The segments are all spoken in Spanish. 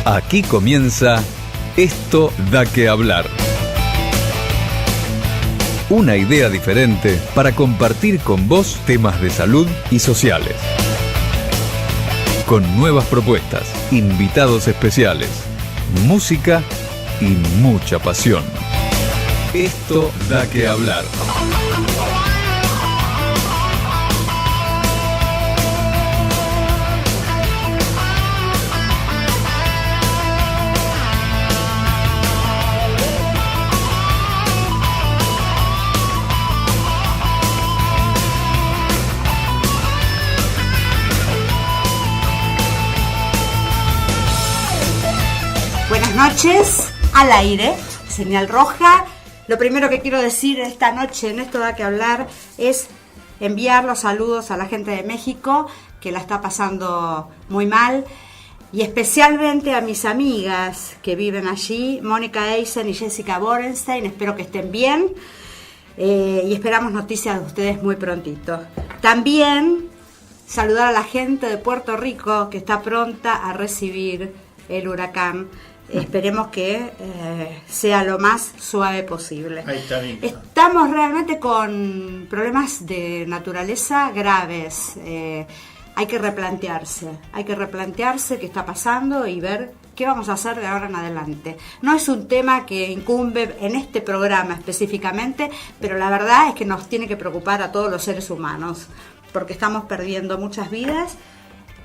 Aquí comienza Esto da que hablar. Una idea diferente para compartir con vos temas de salud y sociales. Con nuevas propuestas, invitados especiales, música y mucha pasión. Esto da que hablar. Buenas noches, al aire, señal roja. Lo primero que quiero decir esta noche en Esto da que hablar es enviar los saludos a la gente de México que la está pasando muy mal, y especialmente a mis amigas que viven allí, Mónica Eisen y Jessica Borenstein. Espero que estén bien y esperamos noticias de ustedes muy prontito. También saludar a la gente de Puerto Rico que está pronta a recibir el huracán. Esperemos que sea lo más suave posible. Ahí está bien. Estamos realmente con problemas de naturaleza graves. Hay que replantearse qué está pasando y ver qué vamos a hacer de ahora en adelante. No es un tema que incumbe en este programa específicamente, pero la verdad es que nos tiene que preocupar a todos los seres humanos, porque estamos perdiendo muchas vidas.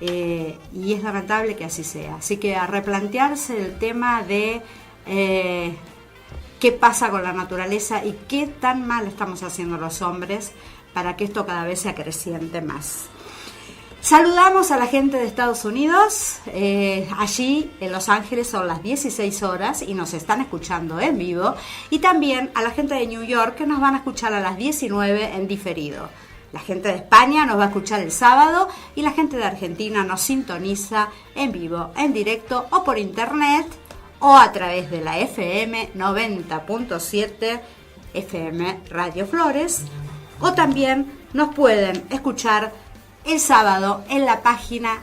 Y es lamentable que así sea. Así que a replantearse el tema de qué pasa con la naturaleza y qué tan mal estamos haciendo los hombres para que esto cada vez se acreciente más. Saludamos a la gente de Estados Unidos. Allí en Los Ángeles son las 16 horas y nos están escuchando en vivo. Y también a la gente de New York, que nos van a escuchar a las 19 en diferido. La gente de España nos va a escuchar el sábado y la gente de Argentina nos sintoniza en vivo, en directo o por internet o a través de la FM 90.7 FM Radio Flores, o también nos pueden escuchar el sábado en la página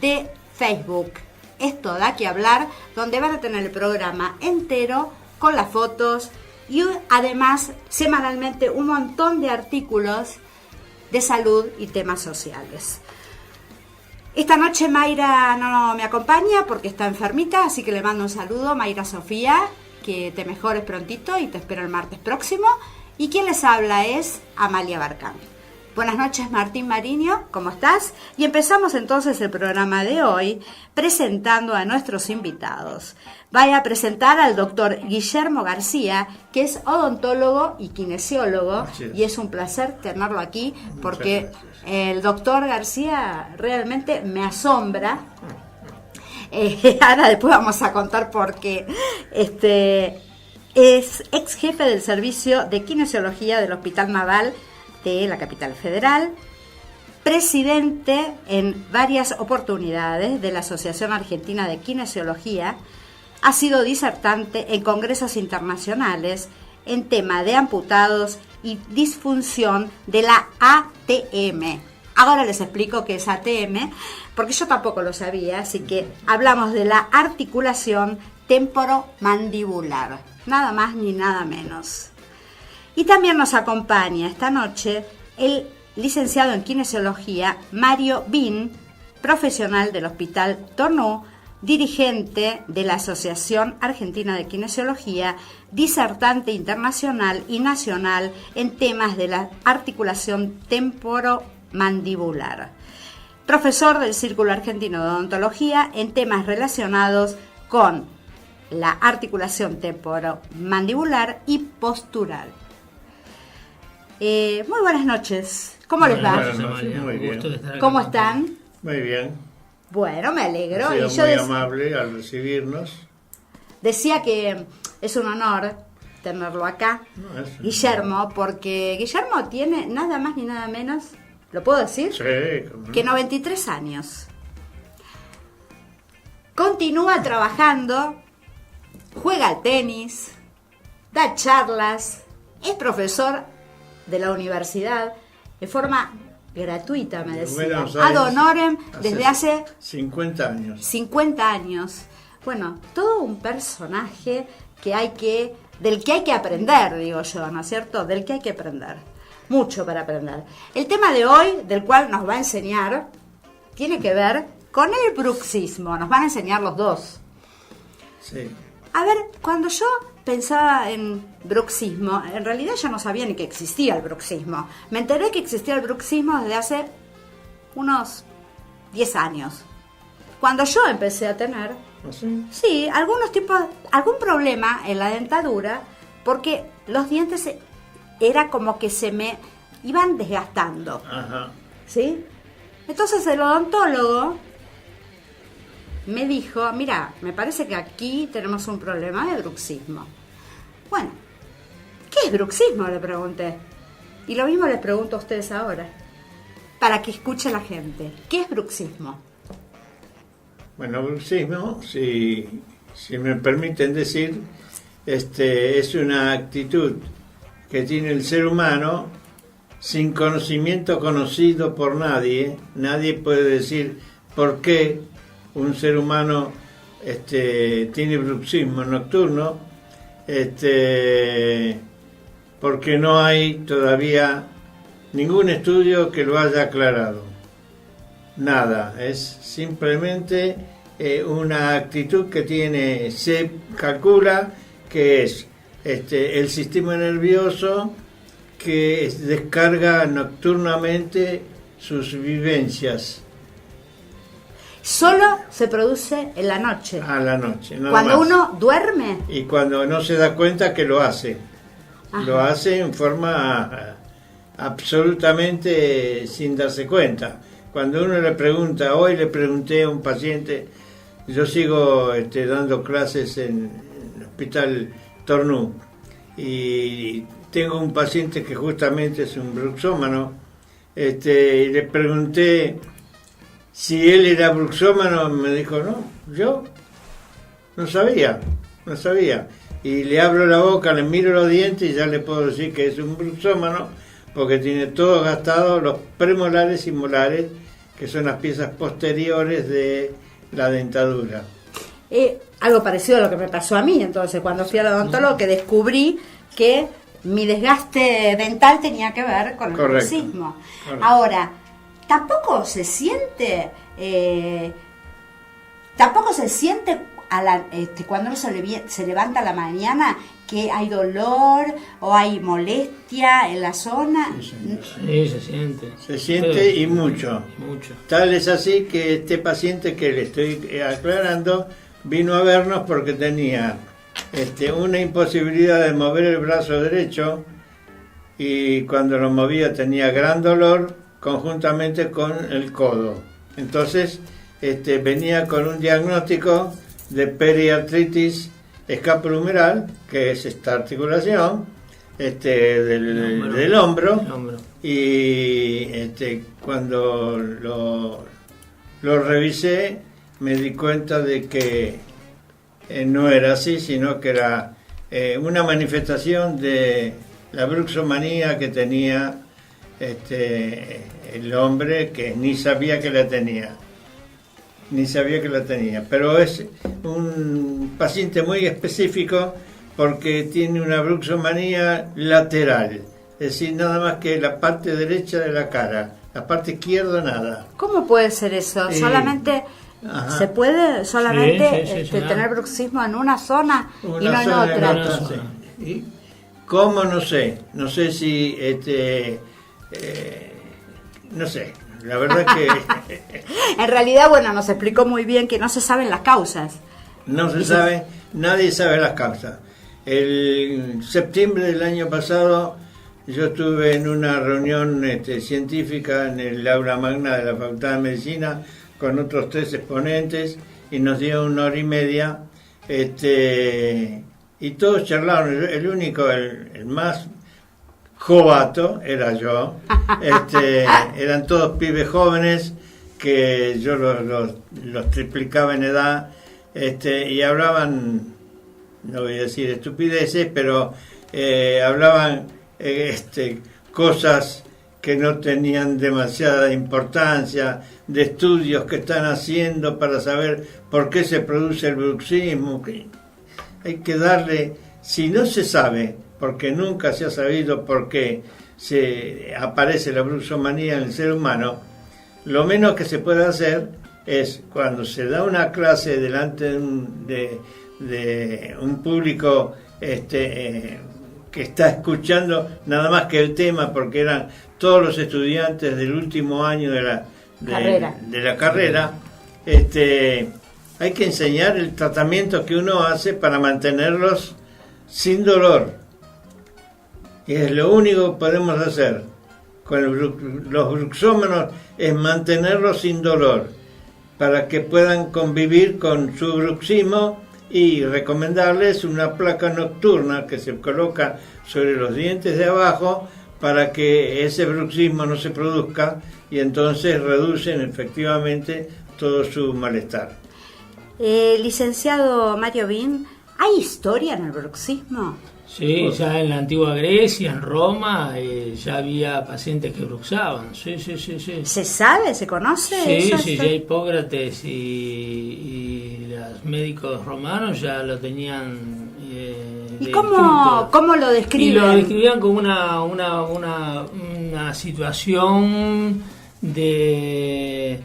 de Facebook Esto da que hablar, donde van a tener el programa entero con las fotos y además semanalmente un montón de artículos de salud y temas sociales. Esta noche Mayra no me acompaña porque está enfermita, así que le mando un saludo, Mayra Sofía, que te mejores prontito y te espero el martes próximo. Y quien les habla es Amalia Barcán. Buenas noches, Martín Mariño, ¿cómo estás? Y empezamos entonces el programa de hoy presentando a nuestros invitados. Voy a presentar al doctor Guillermo García, que es odontólogo y kinesiólogo, y es un placer tenerlo aquí porque el doctor García realmente me asombra. Ahora después vamos a contar por qué. Es ex jefe del servicio de kinesiología del Hospital Naval de la capital federal, presidente en varias oportunidades de la Asociación Argentina de Kinesiología, ha sido disertante en congresos internacionales en tema de amputados y disfunción de la ATM. Ahora les explico qué es ATM, porque yo tampoco lo sabía, así que hablamos de la articulación temporomandibular, nada más ni nada menos. Y también nos acompaña esta noche el licenciado en kinesiología Mario Bin, profesional del Hospital Tornú, dirigente de la Asociación Argentina de Kinesiología, disertante internacional y nacional en temas de la articulación temporomandibular, profesor del Círculo Argentino de Odontología en temas relacionados con la articulación temporomandibular y postural. Muy buenas noches. ¿Cómo les va? Buenas noches, muy bien. ¿Cómo están? Muy bien. Bueno, me alegro. Ha sido muy amable al recibirnos. Decía que es un honor tenerlo acá, Guillermo, porque Guillermo tiene nada más ni nada menos, ¿lo puedo decir? Sí, que 93 años. Continúa trabajando, juega al tenis, da charlas, es profesor de la universidad de forma gratuita, me decía, ad honorem, desde hace 50 años. 50 años. Bueno, todo un personaje del que hay que aprender, digo yo, ¿no es cierto? Del que hay que aprender. Mucho para aprender. El tema de hoy, del cual nos va a enseñar, tiene que ver con el bruxismo. Nos van a enseñar los dos. Sí. A ver, cuando yo pensaba en bruxismo, en realidad yo no sabía ni que existía el bruxismo. Me enteré que existía el bruxismo desde hace unos 10 años. Cuando yo empecé a tener, sí, algún problema en la dentadura, porque los dientes era como que se me iban desgastando. Ajá. ¿Sí? Entonces el odontólogo me dijo, mira, me parece que aquí tenemos un problema de bruxismo. Bueno, ¿qué es bruxismo?, le pregunté. Y lo mismo les pregunto a ustedes ahora, para que escuche la gente. ¿Qué es bruxismo? Bueno, bruxismo, si me permiten decir, es una actitud que tiene el ser humano sin conocimiento conocido por nadie. Nadie puede decir por qué un ser humano tiene bruxismo nocturno, porque no hay todavía ningún estudio que lo haya aclarado. Nada, es simplemente una actitud que se calcula que es el sistema nervioso que descarga nocturnamente sus vivencias. Solo se produce en la noche. A la noche, nada cuando más. Uno duerme. Y cuando no se da cuenta que lo hace. Ajá. Lo hace en forma absolutamente sin darse cuenta. Cuando uno le pregunta, hoy le pregunté a un paciente, yo sigo dando clases en el Hospital Tornú, y tengo un paciente que justamente es un bruxómano, y le pregunté si él era bruxómano, me dijo, no, yo no sabía. Y le abro la boca, le miro los dientes y ya le puedo decir que es un bruxómano, porque tiene todo gastado, los premolares y molares, que son las piezas posteriores de la dentadura. Algo parecido a lo que me pasó a mí, entonces, cuando fui al odontólogo, que descubrí que mi desgaste dental tenía que ver con el bruxismo. Ahora, tampoco se siente cuando uno se levanta a la mañana que hay dolor o hay molestia en la zona. Sí, se siente. Se siente y mucho. Tal es así que este paciente que le estoy aclarando vino a vernos porque tenía una imposibilidad de mover el brazo derecho, y cuando lo movía tenía gran dolor conjuntamente con el codo. Entonces venía con un diagnóstico de periartritis escapulohumeral, que es esta articulación del hombro. Y cuando lo revisé me di cuenta de que no era así, sino que era una manifestación de la bruxomanía que tenía el hombre, que ni sabía que la tenía. Pero es un paciente muy específico porque tiene una bruxomanía lateral, es decir, nada más que la parte derecha de la cara, la parte izquierda nada. ¿Cómo puede ser eso? Solamente se puede tener bruxismo en una zona y no en otra. ¿Y cómo? No sé si no sé. La verdad que en realidad, nos explicó muy bien que no se saben las causas. No se sabe, nadie sabe las causas. El septiembre del año pasado yo estuve en una reunión científica en el aula magna de la Facultad de Medicina con otros 3 exponentes, y nos dio 1 hora y media, y todos charlaron. El único, el más jovato era yo. Eran todos pibes jóvenes que yo los triplicaba en edad, y hablaban, no voy a decir estupideces, pero hablaban cosas que no tenían demasiada importancia, de estudios que están haciendo para saber por qué se produce el bruxismo. Hay que darle, si no se sabe, porque nunca se ha sabido por qué se aparece la bruxomanía en el ser humano, lo menos que se puede hacer es, cuando se da una clase delante de un público que está escuchando nada más que el tema, porque eran todos los estudiantes del último año de la carrera, hay que enseñar el tratamiento que uno hace para mantenerlos sin dolor. Y es lo único que podemos hacer con los bruxómanos, es mantenerlos sin dolor, para que puedan convivir con su bruxismo, y recomendarles una placa nocturna que se coloca sobre los dientes de abajo para que ese bruxismo no se produzca, y entonces reducen efectivamente todo su malestar. Licenciado Mario Bin, ¿hay historia en el bruxismo? Sí, ya en la antigua Grecia, en Roma, ya había pacientes que bruxaban. Sí. ¿Se sabe? ¿Se conoce? Sí, ya Hipócrates y los médicos romanos ya lo tenían. ¿Y cómo lo describen? Y lo describían como una situación de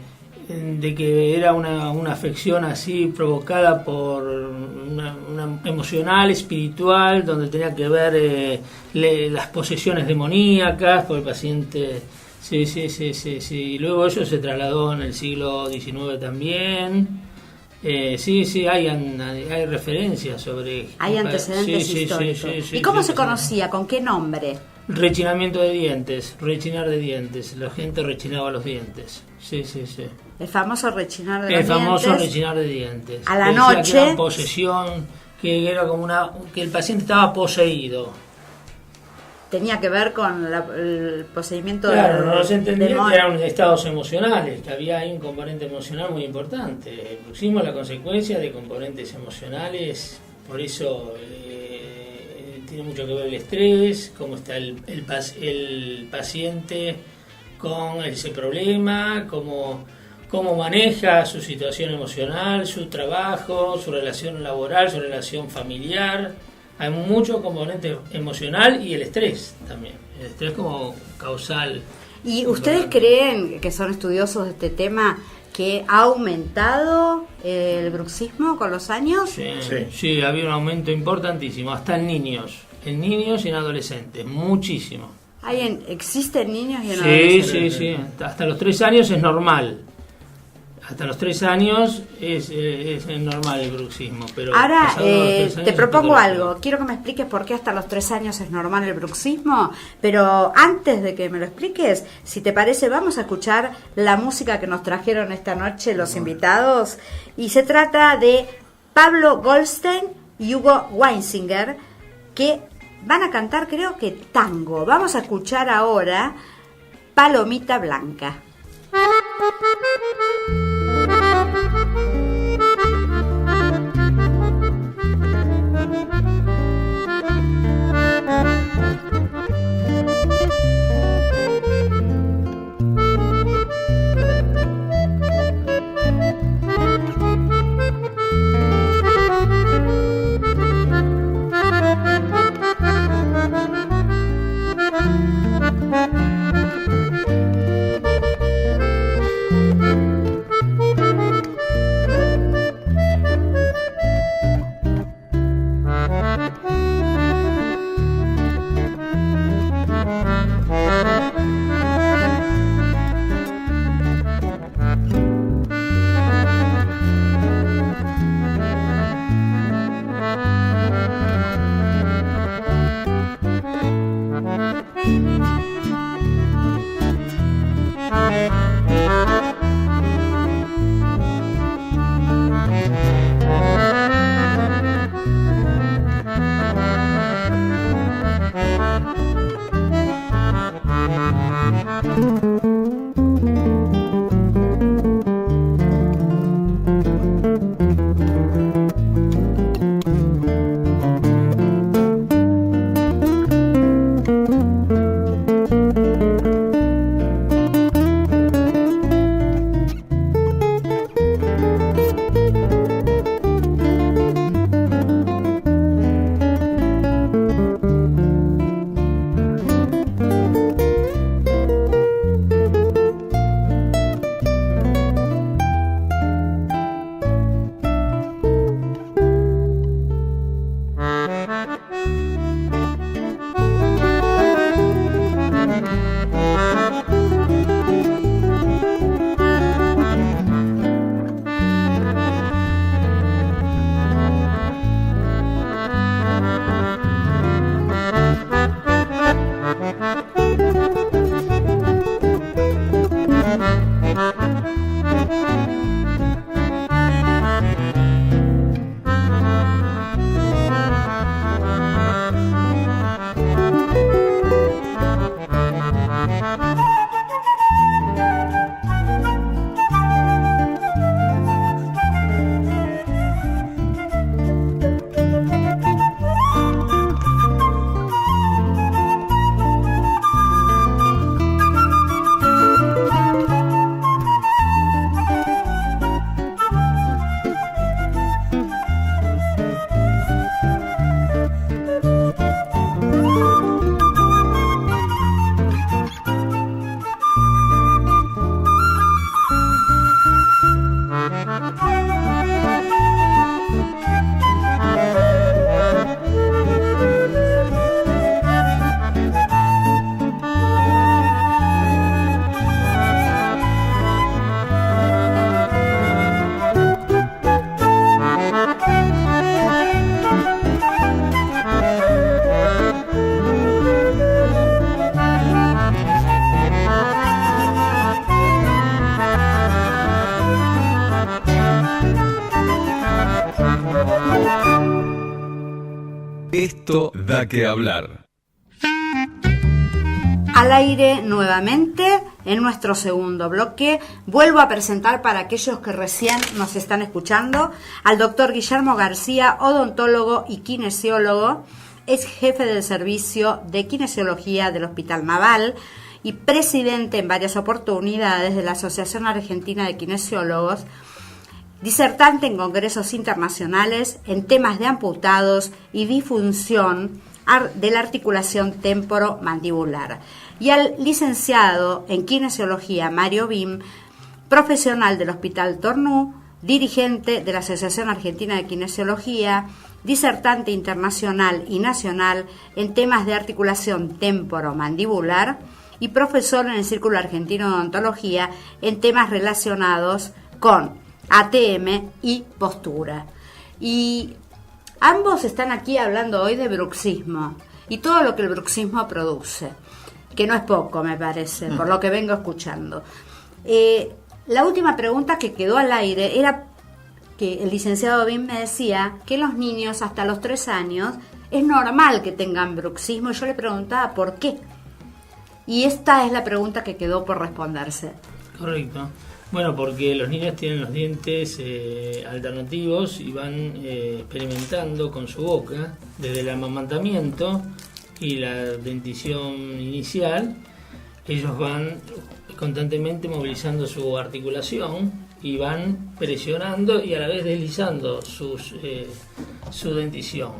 que era una afección así provocada por una emocional, espiritual, donde tenía que ver las posesiones demoníacas por el paciente. Sí. Y luego eso se trasladó en el siglo XIX también. Hay referencias sobre... Hay antecedentes históricos. Sí, ¿Y cómo se conocía? ¿Con qué nombre? Rechinamiento de dientes, rechinar de dientes. La gente rechinaba los dientes. Sí. El famoso rechinar de dientes. A la noche. Que era posesión, que era como que el paciente estaba poseído. Tenía que ver con el poseimiento Claro, no se entendía que eran estados emocionales, que había ahí un componente emocional muy importante. El bruxismo es la consecuencia de componentes emocionales, por eso tiene mucho que ver el estrés, cómo está el paciente con ese problema, cómo maneja su situación emocional, su trabajo, su relación laboral, su relación familiar. Hay mucho componente emocional y el estrés también. El estrés como causal. ¿Y ustedes creen, que son estudiosos de este tema, que ha aumentado el bruxismo con los años? Sí, había un aumento importantísimo, hasta en niños y en adolescentes, muchísimo. ¿Existen niños y en adolescentes? Sí. Hasta los 3 años es normal. Hasta los 3 años es normal el bruxismo. Pero ahora te propongo algo. Quiero que me expliques por qué hasta los 3 años es normal el bruxismo. Pero antes de que me lo expliques, si te parece, vamos a escuchar la música que nos trajeron esta noche los invitados. Y se trata de Pablo Goldstein y Hugo Weinsinger, que van a cantar, creo que tango. Vamos a escuchar ahora Palomita Blanca. Esto da que hablar. Al aire nuevamente en nuestro segundo bloque. Vuelvo a presentar para aquellos que recién nos están escuchando al doctor Guillermo García, odontólogo y kinesiólogo, es jefe del servicio de kinesiología del Hospital Naval y presidente en varias oportunidades de la Asociación Argentina de Kinesiólogos, disertante en congresos internacionales en temas de amputados y disfunción de la articulación temporomandibular, y al licenciado en kinesiología Mario Bim, profesional del Hospital Tornú, dirigente de la Asociación Argentina de Kinesiología, disertante internacional y nacional en temas de articulación temporomandibular y profesor en el Círculo Argentino de Odontología en temas relacionados con ATM y postura. Y ambos están aquí hablando hoy de bruxismo y todo lo que el bruxismo produce, que no es poco, me parece, por lo que vengo escuchando. La última pregunta que quedó al aire era que el licenciado Bim me decía que los niños hasta los 3 años es normal que tengan bruxismo, y yo le preguntaba por qué. Y esta es la pregunta que quedó por responderse. Correcto. Bueno, porque los niños tienen los dientes alternativos y van experimentando con su boca desde el amamantamiento y la dentición inicial. Ellos van constantemente movilizando su articulación y van presionando y a la vez deslizando su dentición,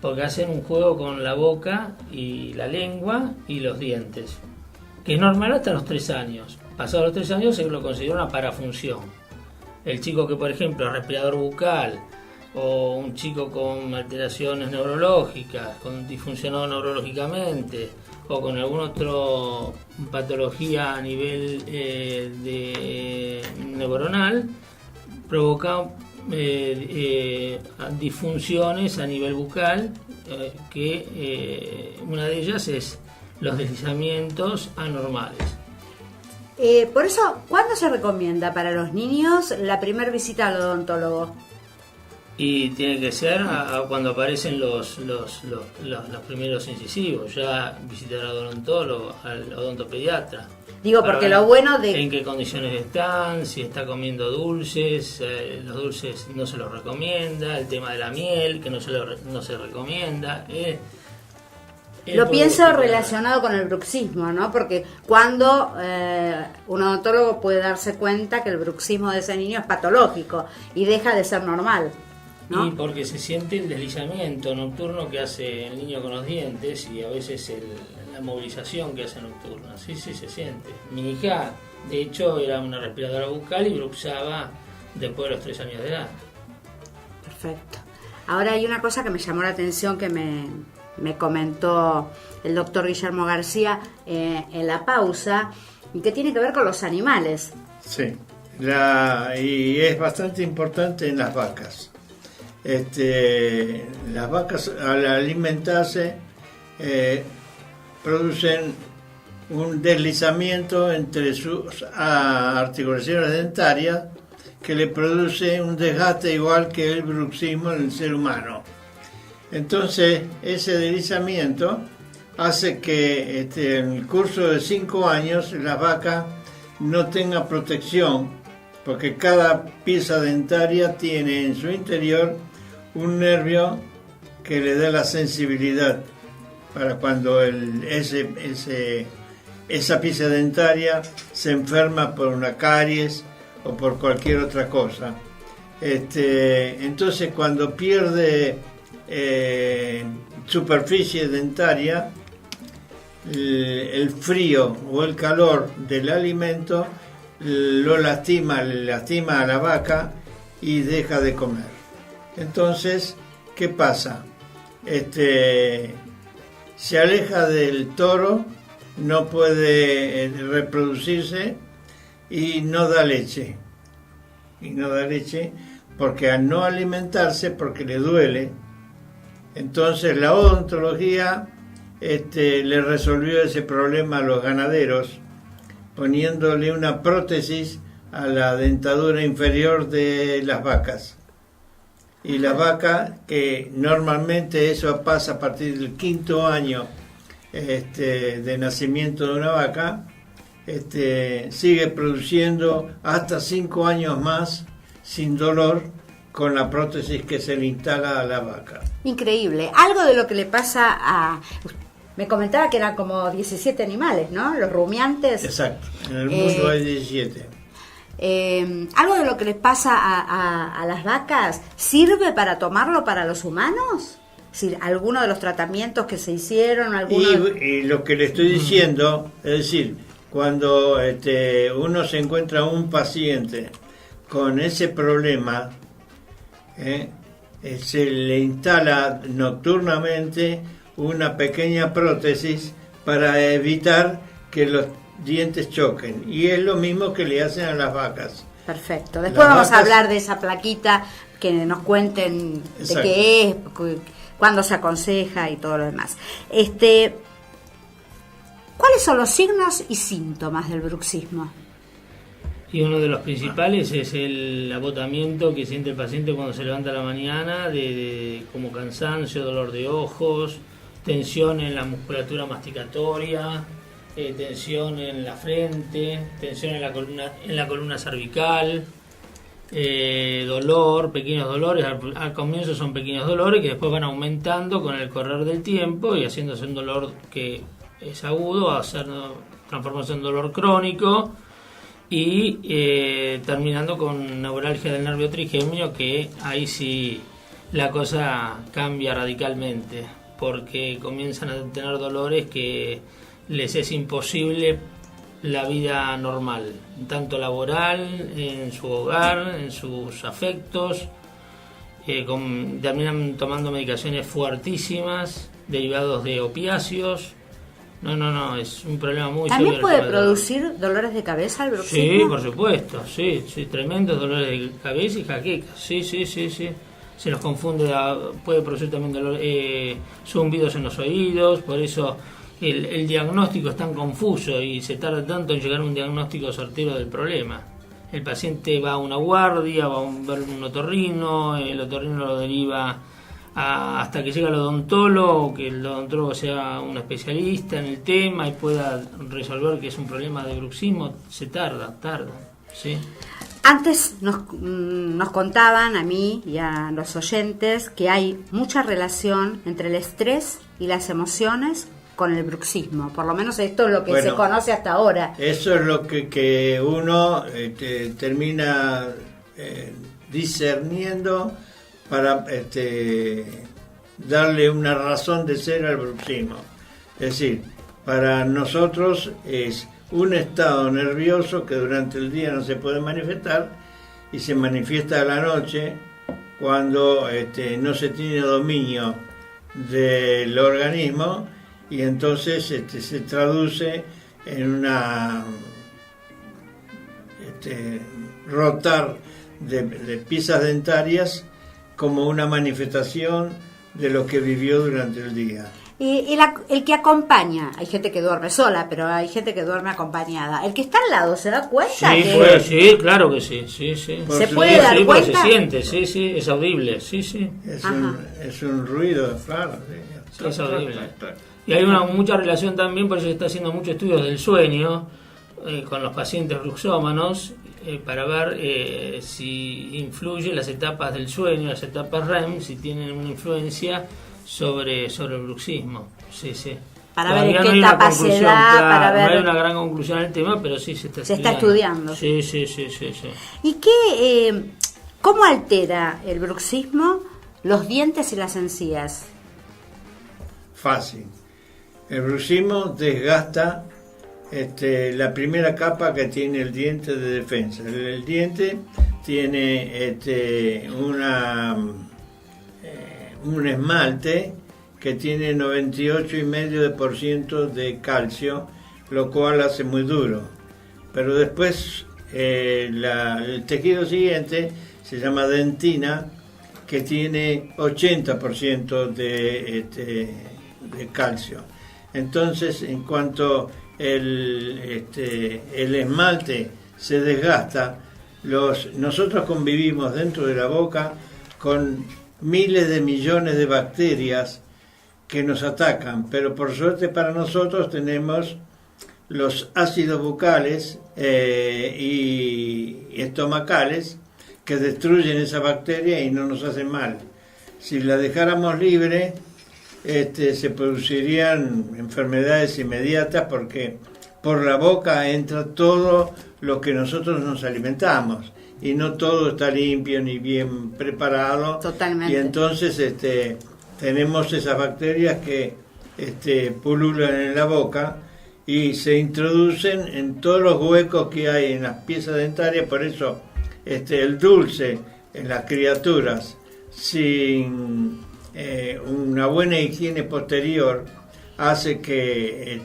porque hacen un juego con la boca y la lengua y los dientes, que es normal hasta los 3 años. Pasados los 3 años se lo considera una parafunción. El chico que, por ejemplo, es respirador bucal, o un chico con alteraciones neurológicas, con disfuncionado neurológicamente, o con alguna otra patología a nivel neuronal, provoca disfunciones a nivel bucal, que una de ellas es los deslizamientos anormales. Por eso, ¿cuándo se recomienda para los niños la primera visita al odontólogo? Y tiene que ser cuando aparecen los primeros incisivos, ya visitar al odontólogo, al odontopediatra. Digo, porque lo bueno de... En qué condiciones están, si está comiendo dulces, los dulces no se los recomienda, el tema de la miel, que no se recomienda. Lo pienso relacionado con el bruxismo, ¿no? Porque cuando un odontólogo puede darse cuenta que el bruxismo de ese niño es patológico y deja de ser normal, ¿no? Y porque se siente el deslizamiento nocturno que hace el niño con los dientes y a veces la movilización que hace nocturna. Sí, se siente. Mi hija, de hecho, era una respiradora bucal y bruxaba después de los 3 años de edad. Perfecto. Ahora hay una cosa que me llamó la atención que me comentó el doctor Guillermo García en la pausa, y que tiene que ver con los animales. Sí, y es bastante importante en las vacas. Las vacas, al alimentarse, producen un deslizamiento entre sus articulaciones dentarias que le produce un desgaste igual que el bruxismo en el ser humano. Entonces, ese deslizamiento hace que en el curso de 5 años la vaca no tenga protección, porque cada pieza dentaria tiene en su interior un nervio que le da la sensibilidad para cuando esa pieza dentaria se enferma por una caries o por cualquier otra cosa. Entonces, cuando pierde superficie dentaria, el frío o el calor del alimento le lastima a la vaca y deja de comer. Entonces, ¿qué pasa? Se aleja del toro, no puede reproducirse y no da leche. Porque al no alimentarse, porque le duele. Entonces la odontología le resolvió ese problema a los ganaderos, poniéndole una prótesis a la dentadura inferior de las vacas. Y la vaca, que normalmente eso pasa a partir del 5.º año de nacimiento de una vaca, sigue produciendo hasta 5 años más sin dolor con la prótesis que se le instala a la vaca. Increíble. Algo de lo que le pasa a... Me comentaba que eran como 17 animales, ¿no? Los rumiantes. Exacto. En el mundo hay 17. ¿Algo de lo que les pasa a las vacas sirve para tomarlo para los humanos? Es decir, ¿alguno de los tratamientos que se hicieron? Y lo que le estoy diciendo, es decir, cuando uno se encuentra un paciente con ese problema, se le instala nocturnamente una pequeña prótesis para evitar que los dientes choquen, y es lo mismo que le hacen a las vacas. Perfecto. Después vamos a hablar de esa plaquita, que nos cuenten Exacto. de qué es, cuándo se aconseja y todo lo demás. ¿Cuáles son los signos y síntomas del bruxismo? Y uno de los principales es el agotamiento que siente el paciente cuando se levanta a la mañana, como cansancio, dolor de ojos, tensión en la musculatura masticatoria, tensión en la frente, tensión en la columna cervical, dolor, pequeños dolores. Al comienzo son pequeños dolores que después van aumentando con el correr del tiempo y haciéndose un dolor que es agudo, transformándose en dolor crónico y terminando con neuralgia del nervio trigémino, que ahí sí la cosa cambia radicalmente, porque comienzan a tener dolores que les es imposible la vida normal, tanto laboral, en su hogar, en sus afectos. Terminan tomando medicaciones fuertísimas derivados de opiáceos. No, es un problema muy serio. ¿También puede producir dolores de cabeza el bruxismo? Sí, por supuesto, sí, tremendos dolores de cabeza y jaquecas, sí. Se nos confunde, puede producir también zumbidos en los oídos, por eso el diagnóstico es tan confuso y se tarda tanto en llegar a un diagnóstico certero del problema. El paciente va a una guardia, va a ver un otorrino, el otorrino lo deriva hasta que llega al odontólogo, que el odontólogo sea un especialista en el tema y pueda resolver que es un problema de bruxismo. Se tarda, ¿sí? Antes nos contaban a mí y a los oyentes que hay mucha relación entre el estrés y las emociones con el bruxismo. Por lo menos esto es lo que se conoce hasta ahora. Eso es lo que uno termina discerniendo para darle una razón de ser al bruxismo. Es decir, para nosotros es un estado nervioso que durante el día no se puede manifestar y se manifiesta a la noche cuando no se tiene dominio del organismo, y entonces se traduce en una rotar de piezas dentarias como una manifestación de lo que vivió durante el día. Y el que acompaña, hay gente que duerme sola, pero hay gente que duerme acompañada. ¿El que está al lado se da cuenta? Sí, claro que sí. ¿Se puede dar cuenta? Se siente, sí, es audible, sí. Es un ruido, claro. Sí, es audible. Y hay mucha relación también, por eso se está haciendo muchos estudios del sueño con los pacientes bruxómanos, para ver si influyen las etapas del sueño, las etapas REM, si tienen una influencia sobre el bruxismo. Sí. Para ver en qué etapa se da, para ver... No hay una gran conclusión al tema, pero sí se está estudiando. Sí. ¿Y cómo altera el bruxismo los dientes y las encías? Fácil. El bruxismo desgasta la primera capa que tiene el diente de defensa. El diente tiene un esmalte que tiene 98,5% de calcio, lo cual hace muy duro. Pero después el tejido siguiente se llama dentina, que tiene 80% de calcio. Entonces, en cuanto el esmalte se desgasta, nosotros convivimos dentro de la boca con miles de millones de bacterias que nos atacan, pero por suerte para nosotros tenemos los ácidos bucales y estomacales que destruyen esa bacteria y no nos hacen mal. Si la dejáramos libre, se producirían enfermedades inmediatas porque por la boca entra todo lo que nosotros nos alimentamos y no todo está limpio ni bien preparado. Totalmente. Y entonces tenemos esas bacterias que pululan en la boca y se introducen en todos los huecos que hay en las piezas dentarias. Por eso el dulce en las criaturas sin una buena higiene posterior hace que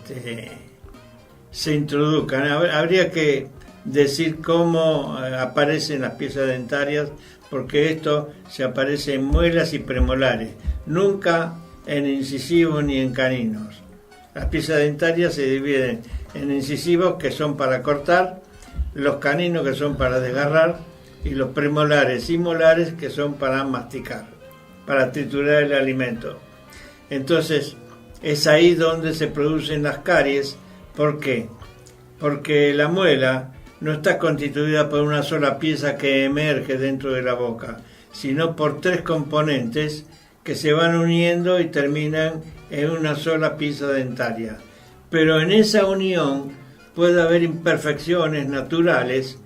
se introduzcan. Habría que decir cómo aparecen las piezas dentarias, porque esto se aparece en muelas y premolares, nunca en incisivos ni en caninos. Las piezas dentarias se dividen en incisivos, que son para cortar, los caninos, que son para desgarrar, y los premolares y molares, que son para masticar, para triturar el alimento. Entonces es ahí donde se producen las caries. ¿Por qué? Porque la muela no está constituida por una sola pieza que emerge dentro de la boca, sino por 3 componentes que se van uniendo y terminan en una sola pieza dentaria. Pero en esa unión puede haber imperfecciones naturales,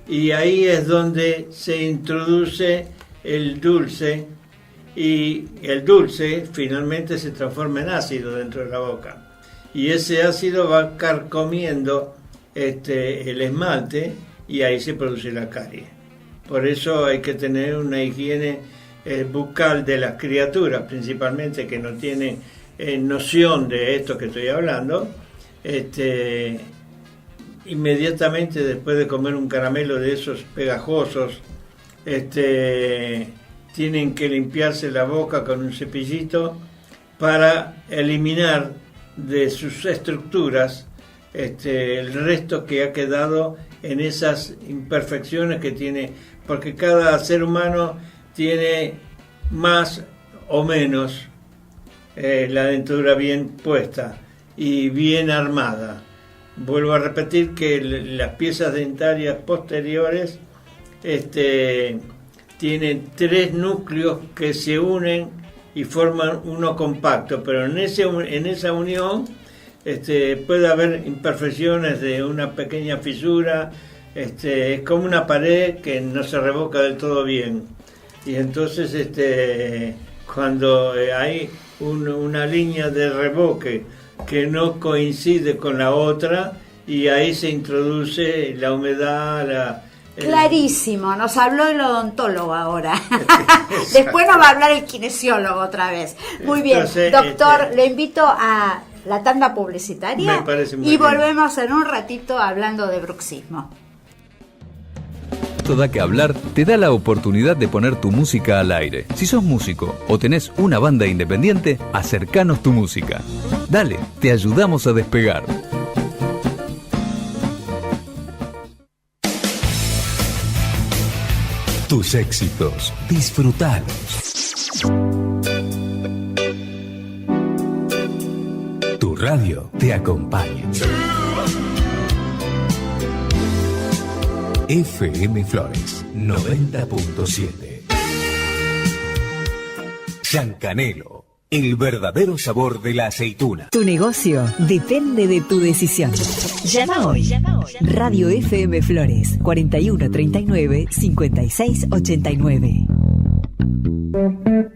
y ahí es donde se introduce el dulce, y el dulce finalmente se transforma en ácido dentro de la boca, y ese ácido va carcomiendo el esmalte, y ahí se produce la carie. Por eso hay que tener una higiene bucal de las criaturas, principalmente que no tienen noción de esto que estoy hablando. Inmediatamente después de comer un caramelo de esos pegajosos, tienen que limpiarse la boca con un cepillito para eliminar de sus estructuras el resto que ha quedado en esas imperfecciones que tiene, porque cada ser humano tiene más o menos la dentadura bien puesta y bien armada. Vuelvo a repetir que las piezas dentarias posteriores tienen 3 núcleos que se unen y forman uno compacto, pero en esa unión puede haber imperfecciones de una pequeña fisura. Es como una pared que no se revoca del todo bien, y entonces cuando hay una línea de revoque que no coincide con la otra, y ahí se introduce la humedad. Clarísimo, nos habló el odontólogo ahora. Después nos va a hablar el kinesiólogo otra vez. Muy bien, entonces, doctor, le invito a la tanda publicitaria. Me parece muy y bien. Volvemos en un ratito hablando de bruxismo. Esto Da Que Hablar te da la oportunidad de poner tu música al aire. Si sos músico o tenés una banda independiente, acercanos tu música. Dale, te ayudamos a despegar. Tus éxitos, disfrutalos. Tu radio te acompaña. FM Flores 90.7. Yancanelo, el verdadero sabor de la aceituna. Tu negocio depende de tu decisión. Llama hoy. Radio FM Flores 4139 5689.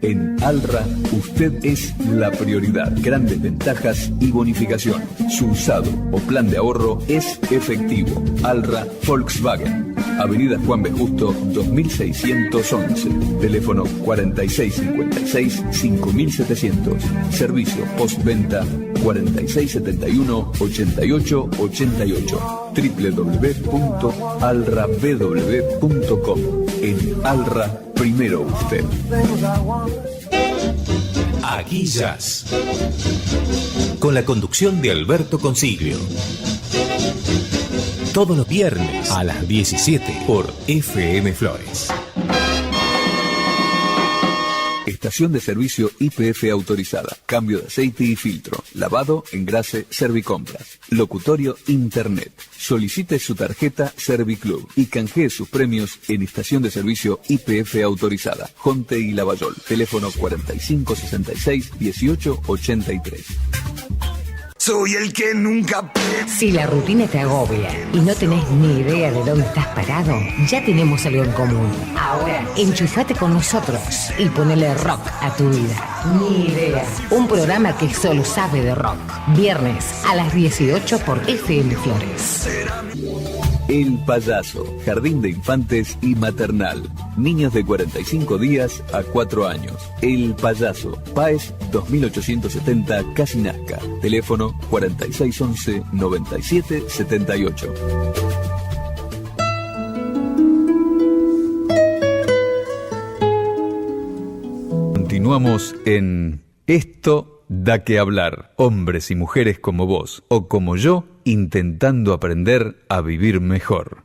En Alra, usted es la prioridad. Grandes ventajas y bonificación. Su usado o plan de ahorro es efectivo. Alra Volkswagen. Avenida Juan B. Justo, 2611. Teléfono 4656-5700. Servicio postventa 4671-8888. www.alrabw.com. En Alra, primero usted. Aquí Jazz, con la conducción de Alberto Consiglio. Todos los viernes a las 17 por FM Flores. Estación de servicio YPF autorizada. Cambio de aceite y filtro. Lavado, engrase, Servicompras. Locutorio Internet. Solicite su tarjeta Serviclub y canjee sus premios en estación de servicio YPF autorizada. Jonte y Lavallol. Teléfono 4566-1883. Soy el que nunca... Si la rutina te agobia y no tenés ni idea de dónde estás parado, ya tenemos algo en común. Ahora, enchufate con nosotros y ponele rock a tu vida. Ni idea. Un programa que solo sabe de rock. Viernes a las 18 por FM Flores. El Payaso, Jardín de Infantes y Maternal. Niños de 45 días a 4 años. El Payaso, Páez 2870, Casi Nazca. Teléfono 4611-9778. Continuamos en Esto da que hablar. Hombres y mujeres como vos o como yo, intentando aprender a vivir mejor.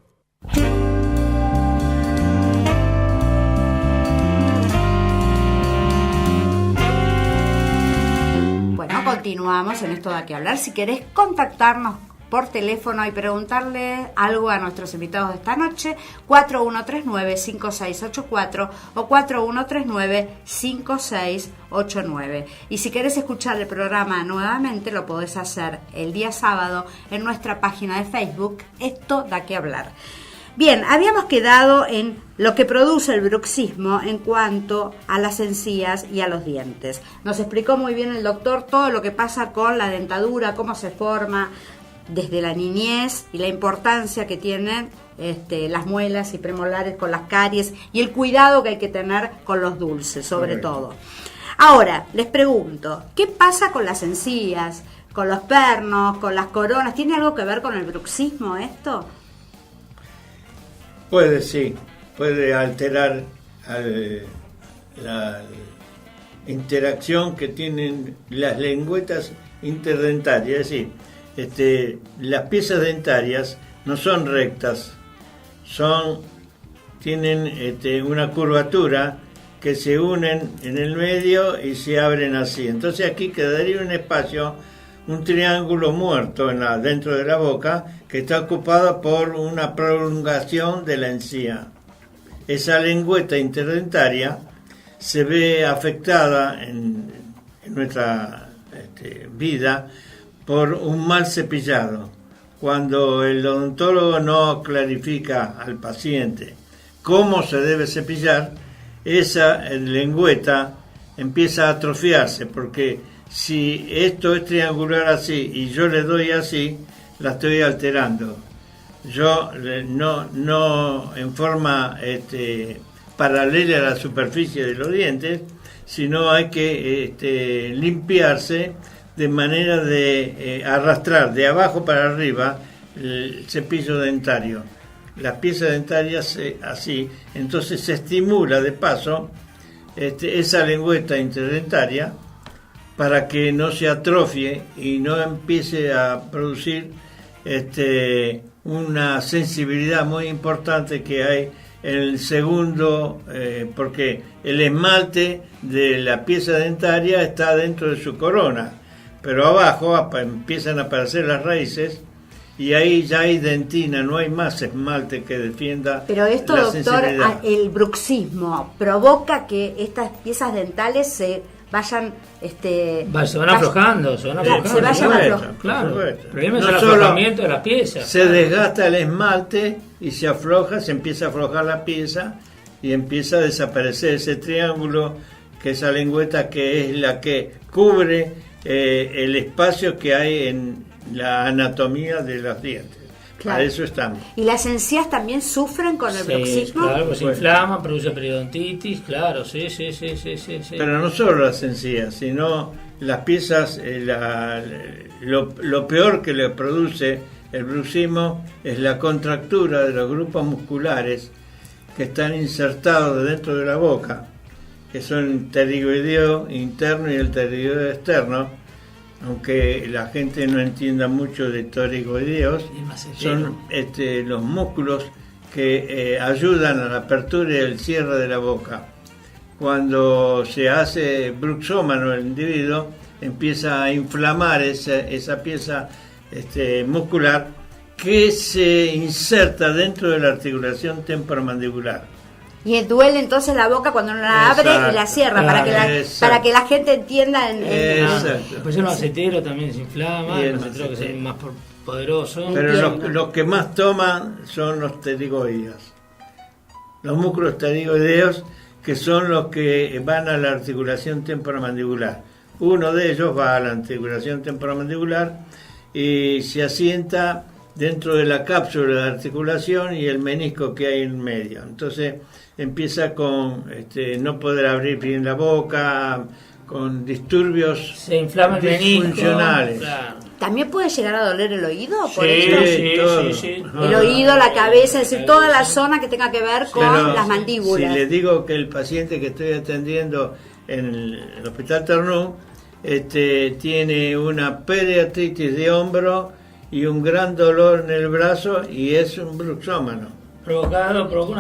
Bueno, continuamos en Esto da que hablar. Si querés contactarnos por teléfono y preguntarle algo a nuestros invitados de esta noche, 4139-5684 o 4139-5689. Y si querés escuchar el programa nuevamente, lo podés hacer el día sábado en nuestra página de Facebook, Esto da que hablar. Bien, habíamos quedado en lo que produce el bruxismo en cuanto a las encías y a los dientes. Nos explicó muy bien el doctor todo lo que pasa con la dentadura, cómo se forma desde la niñez y la importancia que tienen las muelas y premolares con las caries y el cuidado que hay que tener con los dulces, sobre todo. Ahora, les pregunto, ¿qué pasa con las encías, con los pernos, con las coronas? ¿Tiene algo que ver con el bruxismo esto? Puede, sí, puede alterar la interacción que tienen las lengüetas interdentarias, es decir, las piezas dentarias no son rectas, tienen una curvatura que se unen en el medio y se abren así. Entonces aquí quedaría un espacio, un triángulo muerto dentro de la boca que está ocupado por una prolongación de la encía. Esa lengüeta interdentaria se ve afectada en nuestra vida por un mal cepillado. Cuando el odontólogo no clarifica al paciente cómo se debe cepillar, esa lengüeta empieza a atrofiarse, porque si esto es triangular así y yo le doy así, la estoy alterando. Yo no en forma paralela a la superficie de los dientes, sino hay que limpiarse de manera de arrastrar de abajo para arriba el cepillo dentario. Las piezas dentarias así, entonces se estimula de paso esa lengüeta interdentaria para que no se atrofie y no empiece a producir una sensibilidad muy importante que hay en el segundo, porque el esmalte de la pieza dentaria está dentro de su corona, pero abajo empiezan a aparecer las raíces y ahí ya hay dentina, no hay más esmalte que defienda. Pero esto, la doctor, sensibilidad. el bruxismo provoca que estas piezas dentales se vayan se van aflojando, se vayan aflojando. Claro, el problema es No el solo aflojamiento de las piezas. Se desgasta el esmalte y se afloja, se empieza a aflojar la pieza y empieza a desaparecer ese triángulo, que esa lengüeta que es la que cubre el espacio que hay en la anatomía de los dientes. Claro. Para eso estamos. ¿Y las encías también sufren con el bruxismo? Claro, pues se inflama, produce periodontitis, claro, sí. Pero no solo las encías, sino las piezas, lo peor que le produce el bruxismo es la contractura de los grupos musculares que están insertados dentro de la boca, que son el pterigoideo interno y el pterigoideo externo. Aunque la gente no entienda mucho de pterigoideos, son los músculos que ayudan a la apertura y el cierre de la boca. cuando se hace bruxómano el individuo, empieza a inflamar esa pieza muscular que se inserta dentro de la articulación temporomandibular. Y duele entonces la boca cuando uno la abre y la cierra, para que la gente entienda. Después el macetero también se inflama, el macetero que es el más poderoso. Pero los que más toman son los pterigoideos. Los músculos pterigoideos, que son los que van a la articulación temporomandibular. Uno de ellos va a la articulación temporomandibular y se asienta dentro de la cápsula de articulación y el menisco que hay en medio. Entonces empieza con no poder abrir bien la boca, con disturbios se inflama el menisco, funcionales. Claro. ¿También puede llegar a doler el oído? Sí. El oído, la cabeza, es decir, toda la zona que tenga que ver con las mandíbulas. Si le digo que el paciente que estoy atendiendo en el Hospital Tornú tiene una pediatritis de hombro y un gran dolor en el brazo y es un bruxómano. Provoca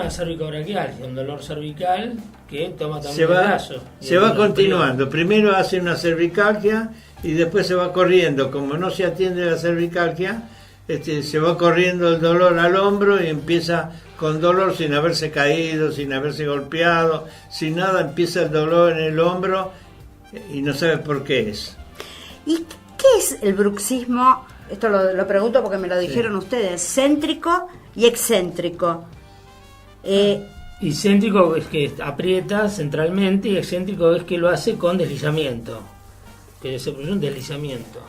una cervicobraquialgia, un dolor cervical que toma también el brazo. Se va continuando. Primero hace una cervicalgia y después se va corriendo. Como no se atiende la cervicalgia, se va corriendo el dolor al hombro y empieza con dolor sin haberse caído, sin haberse golpeado, sin nada, empieza el dolor en el hombro y no sabe por qué es. ¿Y qué es el bruxismo? Esto lo pregunto porque me lo dijeron ustedes. Céntrico y excéntrico. Y céntrico es que aprieta centralmente y excéntrico es que lo hace con deslizamiento. Que se produce un deslizamiento.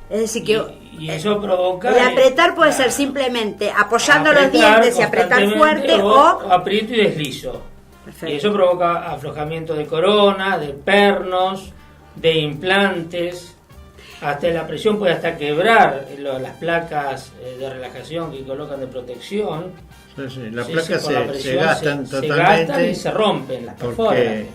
Es decir, que y eso provoca... El apretar puede ser simplemente apoyando los dientes y apretar fuerte o... aprieto y deslizo. Perfecto. Y eso provoca aflojamiento de corona, de pernos, de implantes... Hasta la presión puede hasta quebrar las placas de relajación que colocan de protección. Sí. Las placas se gastan totalmente. Se gastan y se rompen las perforas. El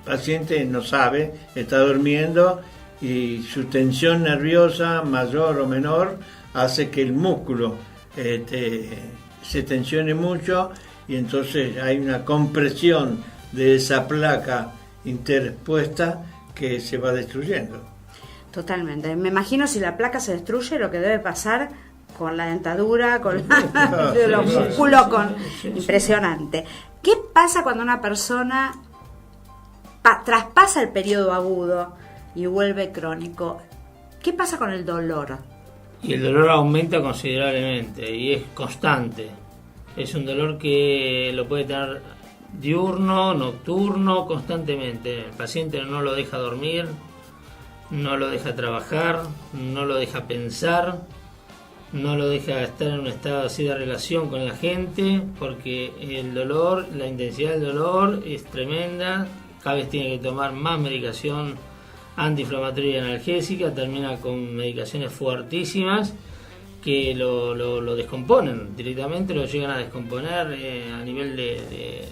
paciente no sabe, está durmiendo y su tensión nerviosa, mayor o menor, hace que el músculo se tensione mucho y entonces hay una compresión de esa placa interpuesta que se va destruyendo. Totalmente. Me imagino si la placa se destruye, lo que debe pasar con la dentadura, con los músculos, impresionante. ¿Qué pasa cuando una persona traspasa el periodo agudo y vuelve crónico? ¿Qué pasa con el dolor? Y el dolor aumenta considerablemente y es constante. Es un dolor que lo puede tener diurno, nocturno, constantemente. El paciente no lo deja dormir, no lo deja trabajar, no lo deja pensar, no lo deja estar en un estado así de relación con la gente, porque el dolor, la intensidad del dolor es tremenda. Cada vez tiene que tomar más medicación antiinflamatoria y analgésica, termina con medicaciones fuertísimas que lo descomponen, directamente lo llegan a descomponer a nivel de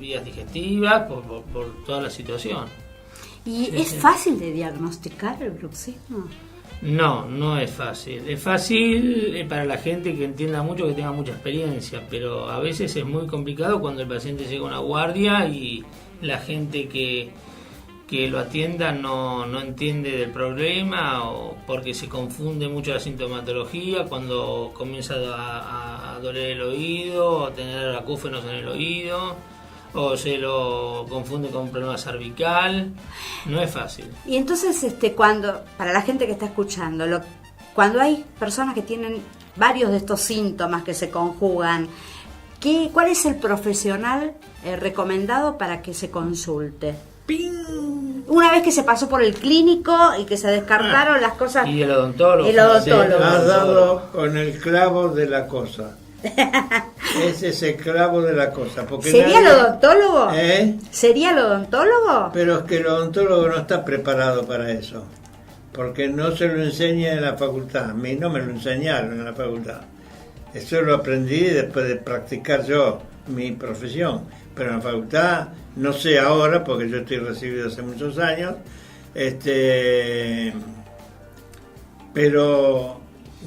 vías digestivas por toda la situación. ¿Y es fácil de diagnosticar el bruxismo? No es fácil. Es fácil para la gente que entienda mucho, que tenga mucha experiencia, pero a veces es muy complicado cuando el paciente llega a una guardia y la gente que lo atienda no entiende del problema o porque se confunde mucho la sintomatología cuando comienza a doler el oído o a tener acúfenos en el oído o se lo confunde con un problema cervical. No es fácil. Y entonces cuando, para la gente que está escuchando, cuando hay personas que tienen varios de estos síntomas que se conjugan, ¿cuál es el profesional recomendado para que se consulte? ¡Ping! Una vez que se pasó por el clínico y que se descartaron las cosas. Y el odontólogo. Sí, has dado con el clavo de la cosa. Ese es el clavo de la cosa. Porque ¿Sería el odontólogo? ¿Sería el odontólogo? Pero es que el odontólogo no está preparado para eso. Porque no se lo enseña en la facultad. A mí no me lo enseñaron en la facultad. Eso lo aprendí después de practicar yo mi profesión. Pero en la facultad, no sé ahora, porque yo estoy recibido hace muchos años, pero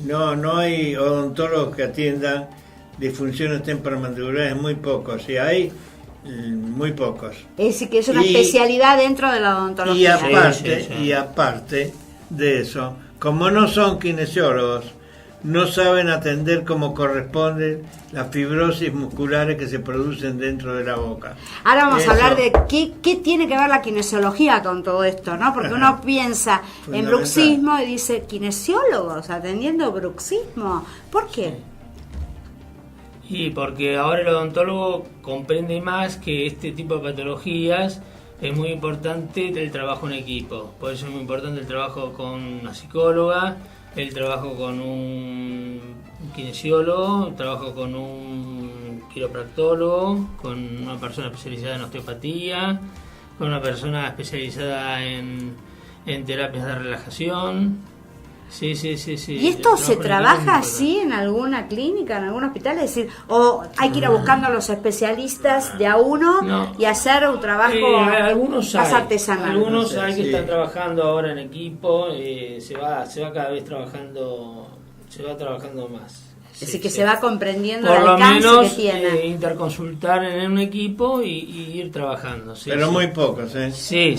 no hay odontólogos que atiendan disfunciones temporomandibulares, muy pocos. Si hay, muy pocos. Es decir, que es una especialidad dentro de la odontología. Y aparte de eso, como no son kinesiólogos, no saben atender como corresponde las fibrosis musculares que se producen dentro de la boca. Ahora vamos a hablar de qué tiene que ver la kinesiología con todo esto, ¿no? Porque uno piensa en bruxismo y dice, kinesiólogos atendiendo bruxismo. ¿Por qué? Y porque ahora el odontólogo comprende más que este tipo de patologías es muy importante el trabajo en equipo. Por eso es muy importante el trabajo con una psicóloga, el trabajo con un kinesiólogo, el trabajo con un quiropractólogo, con una persona especializada en osteopatía, con una persona especializada en terapias de relajación. Sí. ¿Y esto se trabaja así en alguna clínica, en algún hospital? Es decir, ¿o hay que ir a buscando a los especialistas de a uno y hacer un trabajo más artesanal? Algunos hay que están trabajando ahora en equipo, se va cada vez trabajando más. Es decir, que se va comprendiendo por el alcance lo menos, que tiene. Interconsultar en un equipo y ir trabajando. Pero muy pocos, ¿eh? Sí.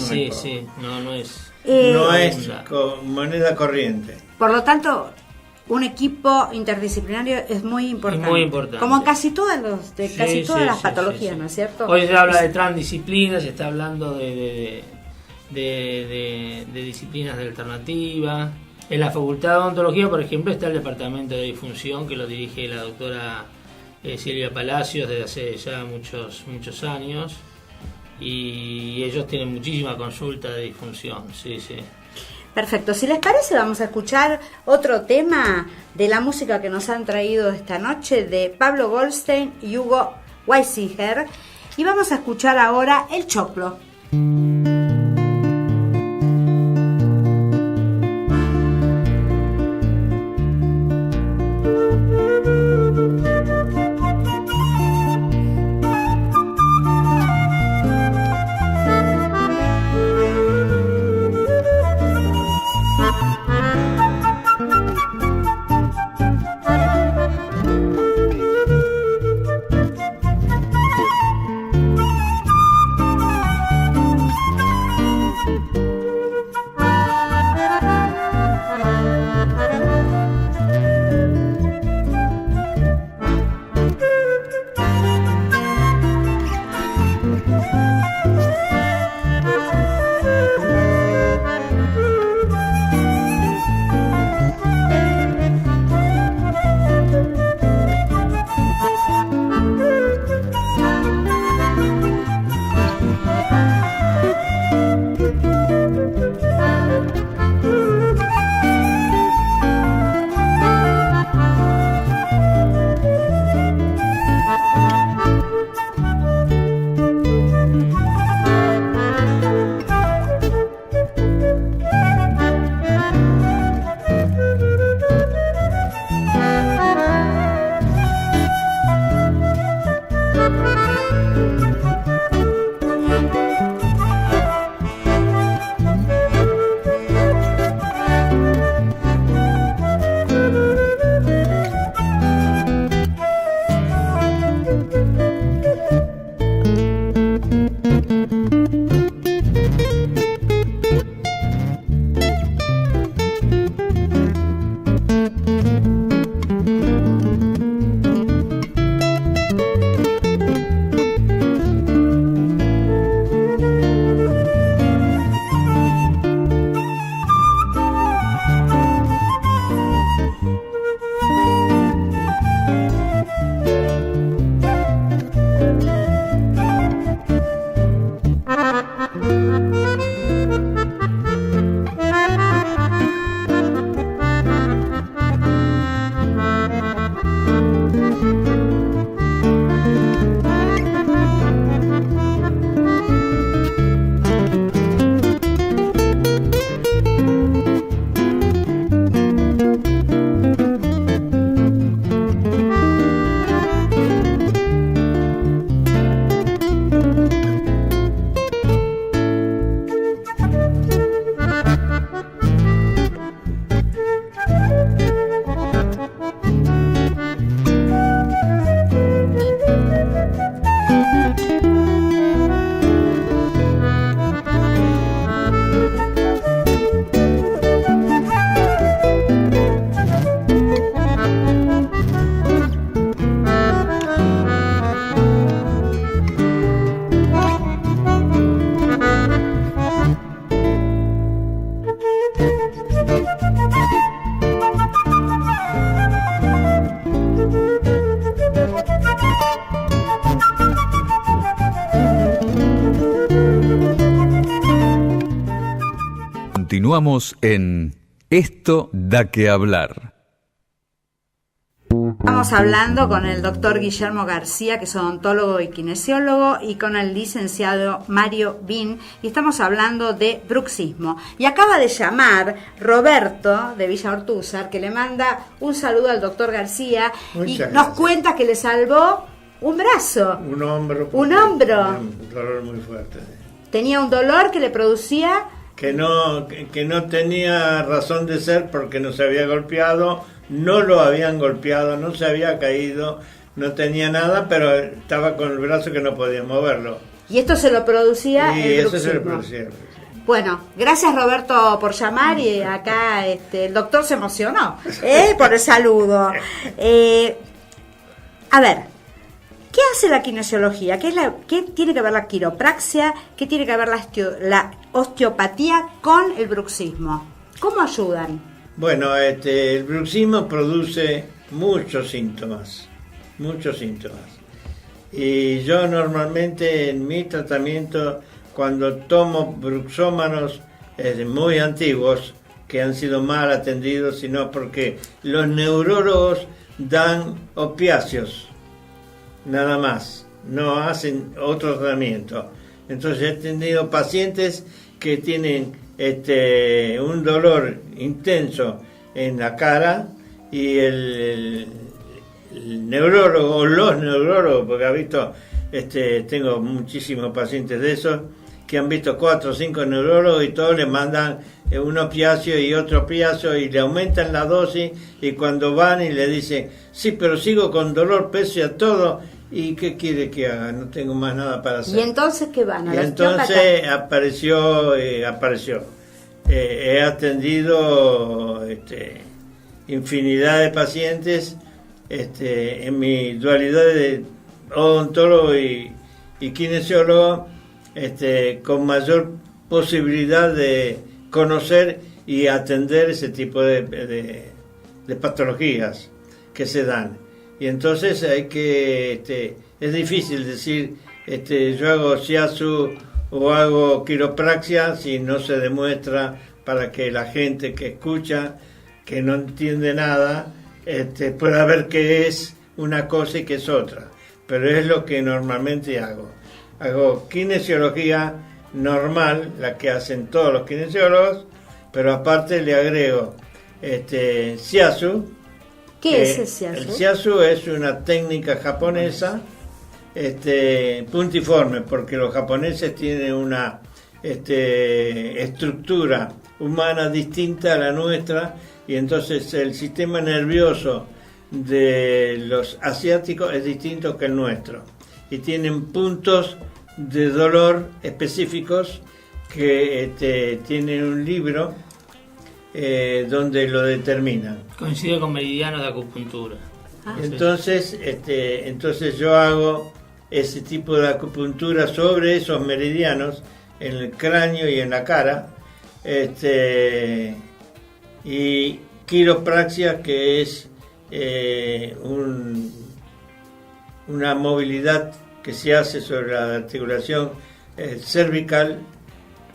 No es... no es moneda corriente. Por lo tanto, un equipo interdisciplinario es muy importante. Muy importante. Como en casi todas las patologías, ¿no es cierto? Hoy se habla de transdisciplinas, se está hablando de disciplinas de alternativa. En la Facultad de Odontología, por ejemplo, está el departamento de difusión que lo dirige la doctora Silvia Palacios desde hace ya muchos años. Y ellos tienen muchísima consulta de disfunción, sí. Perfecto, si les parece vamos a escuchar otro tema de la música que nos han traído esta noche de Pablo Goldstein y Hugo Weisinger, y vamos a escuchar ahora El Choclo. Continuamos en Esto da que hablar. Estamos hablando con el doctor Guillermo García, que es odontólogo y kinesiólogo, y con el licenciado Mario Bin, y estamos hablando de bruxismo. Y acaba de llamar Roberto de Villa Ortúzar, que le manda un saludo al doctor García. Muchas y gracias. Nos cuenta que le salvó un brazo. Un hombro. Un hombro. Un dolor muy fuerte. Tenía un dolor que le producía... Que no tenía razón de ser porque no se había golpeado, no lo habían golpeado, no se había caído, no tenía nada, pero estaba con el brazo que no podía moverlo. Y esto se lo producía Y el eso bruxismo. se lo producía. Bueno, gracias Roberto por llamar, y acá el doctor se emocionó por el saludo. A ver, ¿qué hace la kinesiología? ¿Qué tiene que ver la quiropraxia? ¿Qué tiene que ver la osteopatía con el bruxismo? ¿Cómo ayudan? Bueno, el bruxismo produce muchos síntomas. Y yo normalmente en mi tratamiento, cuando tomo bruxómanos muy antiguos, que han sido mal atendidos, sino porque los neurólogos dan opiáceos, nada más, no hacen otro tratamiento. Entonces he tenido pacientes que tienen un dolor intenso en la cara, y el neurólogo o los neurólogos, porque ha visto, tengo muchísimos pacientes de esos que han visto 4 o 5 neurólogos, y todos le mandan un opiáceo y otro opiáceo, y le aumentan la dosis, y cuando van y le dicen, sí, pero sigo con dolor pese a todo, ¿y qué quiere que haga? No tengo más nada para hacer. ¿Y entonces qué van? ¿A Y la entonces apareció. He atendido infinidad de pacientes en mi dualidad de odontólogo y kinesiólogo, con mayor posibilidad de conocer y atender ese tipo de patologías que se dan. Y entonces hay que, es difícil decir, yo hago shiatsu o hago quiropraxia si no se demuestra, para que la gente que escucha, que no entiende nada, pueda ver qué es una cosa y qué es otra. Pero es lo que normalmente hago. Hago kinesiología normal, la que hacen todos los kinesiólogos, pero aparte le agrego shiatsu. ¿Qué es el shiatsu? El shiatsu es una técnica japonesa puntiforme, porque los japoneses tienen una estructura humana distinta a la nuestra, y entonces el sistema nervioso de los asiáticos es distinto que el nuestro, y tienen puntos de dolor específicos que tienen un libro donde lo determinan. Coincide con meridianos de acupuntura. Entonces yo hago ese tipo de acupuntura sobre esos meridianos en el cráneo y en la cara, y quiropraxia, que es una movilidad que se hace sobre la articulación cervical,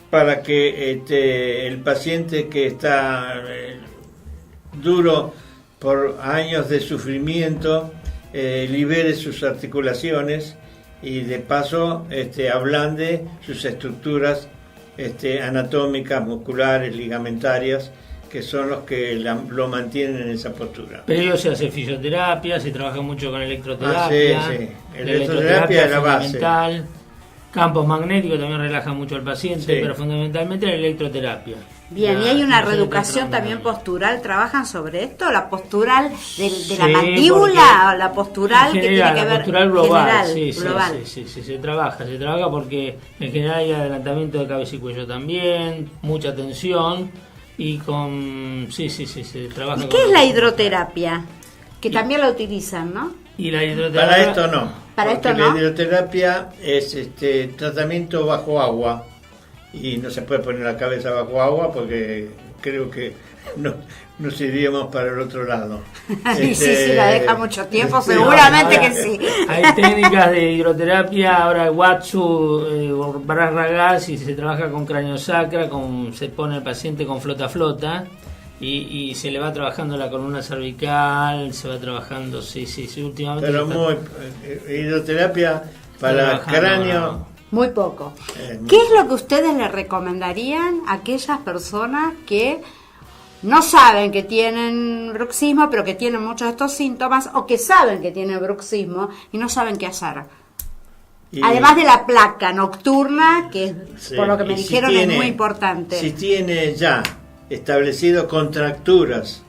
para que el paciente que está duro por años de sufrimiento libere sus articulaciones, y de paso ablande sus estructuras anatómicas, musculares, ligamentarias, que son los que lo mantienen en esa postura. Pero se hace fisioterapia, se trabaja mucho con electroterapia. Sí. Electroterapia es la base. Fundamental. Campos magnéticos también relajan mucho al paciente, Sí. pero fundamentalmente la electroterapia. Bien, y hay una reeducación también postural. ¿Trabajan sobre esto? ¿La postural de la Sí, mandíbula o la postural en que general, tiene que la ver postural global? general, global? Sí, se trabaja porque en general hay adelantamiento de cabeza y cuello también, mucha tensión, y se trabaja. ¿Y qué es la hidroterapia? Que también la utilizan, ¿no? Y la hidroterapia. Para esto no. Para porque esto no. La hidroterapia es tratamiento bajo agua, y no se puede poner la cabeza bajo agua porque creo que nos iríamos para el otro lado. Sí, la deja mucho tiempo, seguramente que sí. Hay técnicas de hidroterapia, ahora el Watsu, Barras, y se trabaja con cráneo-sacra, se pone el paciente con flota y se le va trabajando la columna cervical, se va trabajando, sí, últimamente. Pero hidroterapia para cráneo. Muy poco. ¿Qué es lo que ustedes le recomendarían a aquellas personas que no saben que tienen bruxismo, pero que tienen muchos de estos síntomas, o que saben que tienen bruxismo y no saben qué hacer? Además de la placa nocturna, que por lo que me dijeron es muy importante. Si tiene ya establecido contracturas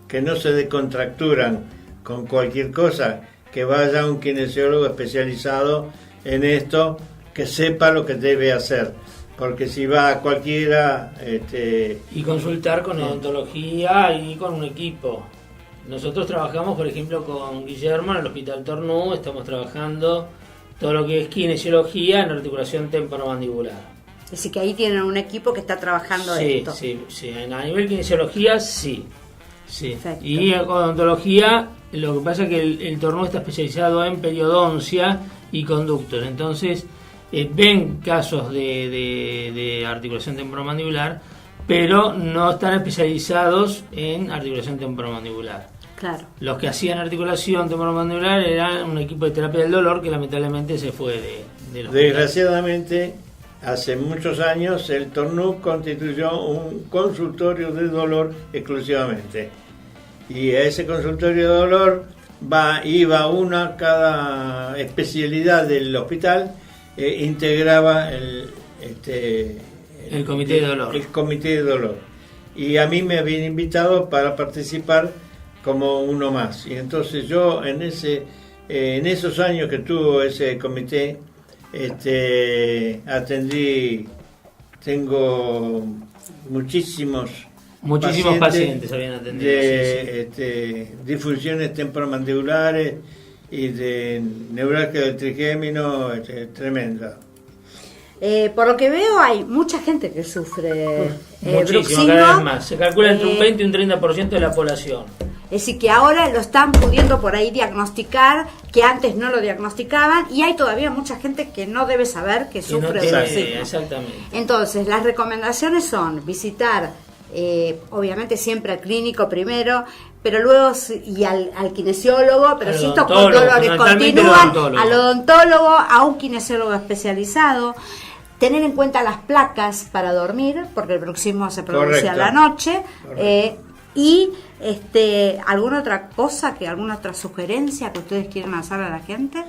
que no se descontracturan con cualquier cosa, que vaya a un kinesiólogo especializado en esto, que sepa lo que debe hacer, porque si va a cualquiera y consultar con odontología y con un equipo. Nosotros trabajamos, por ejemplo, con Guillermo en el Hospital Tornú, estamos trabajando todo lo que es kinesiología en articulación temporomandibular. Es decir, que ahí tienen un equipo que está trabajando esto. Sí, a nivel kinesiología sí. Y con odontología, lo que pasa es que el Tornú está especializado en periodoncia y conductos, entonces ven casos de articulación temporomandibular, pero no están especializados en articulación temporomandibular. Claro. Los que hacían articulación temporomandibular eran un equipo de terapia del dolor que lamentablemente se fue de los. Desgraciadamente, hace muchos años el Tornú constituyó un consultorio de dolor exclusivamente. Y a ese consultorio de dolor iba una cada especialidad del hospital. Integraba el comité de dolor. El comité de dolor. Y a mí me habían invitado para participar como uno más. Y entonces yo en esos años que tuvo ese comité, tengo muchísimos pacientes habían atendido de disfunciones temporomandibulares y de neuralgia del trigémino, tremenda. Por lo que veo hay mucha gente que sufre bruxismo. Cada vez más. Se calcula entre un 20 y un 30% de la población. Es decir, que ahora lo están pudiendo por ahí diagnosticar, que antes no lo diagnosticaban, y hay todavía mucha gente que no debe saber que sufre bruxismo. Exactamente. Entonces, las recomendaciones son visitar, obviamente siempre al clínico primero, pero luego y al kinesiólogo, pero si estos dolores continúan, al odontólogo, a un kinesiólogo especializado. Tener en cuenta las placas para dormir, porque el bruxismo se produce a la noche. Y ¿alguna otra cosa, alguna otra sugerencia que ustedes quieran hacer a la gente?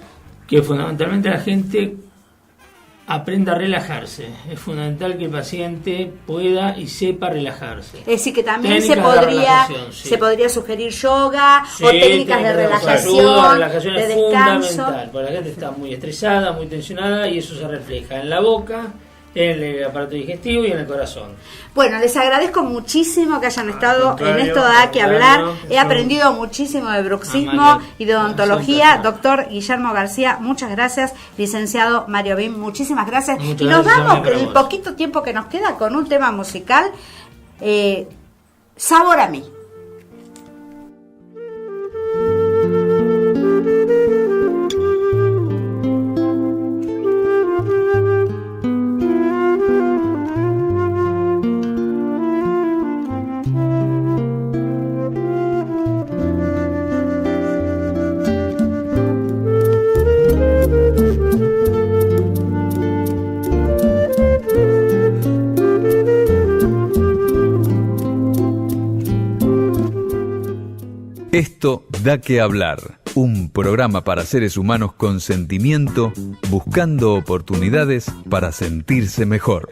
Que fundamentalmente la gente aprenda a relajarse. Es fundamental que el paciente pueda y sepa relajarse. Es decir, que también se podría sugerir yoga o técnicas de relajación, de descanso. Fundamental, porque la gente está muy estresada, muy tensionada, y eso se refleja en la boca, en el aparato digestivo y en el corazón. Bueno, les agradezco muchísimo que hayan estado en esto de A que hablar. He aprendido muchísimo de bruxismo y de odontología. Doctor Guillermo García, muchas gracias. Licenciado Mario Bim, muchísimas gracias. Y nos vamos el poquito tiempo que nos queda con un tema musical, Sabor a mí. Esto da que hablar, un programa para seres humanos con sentimiento, buscando oportunidades para sentirse mejor.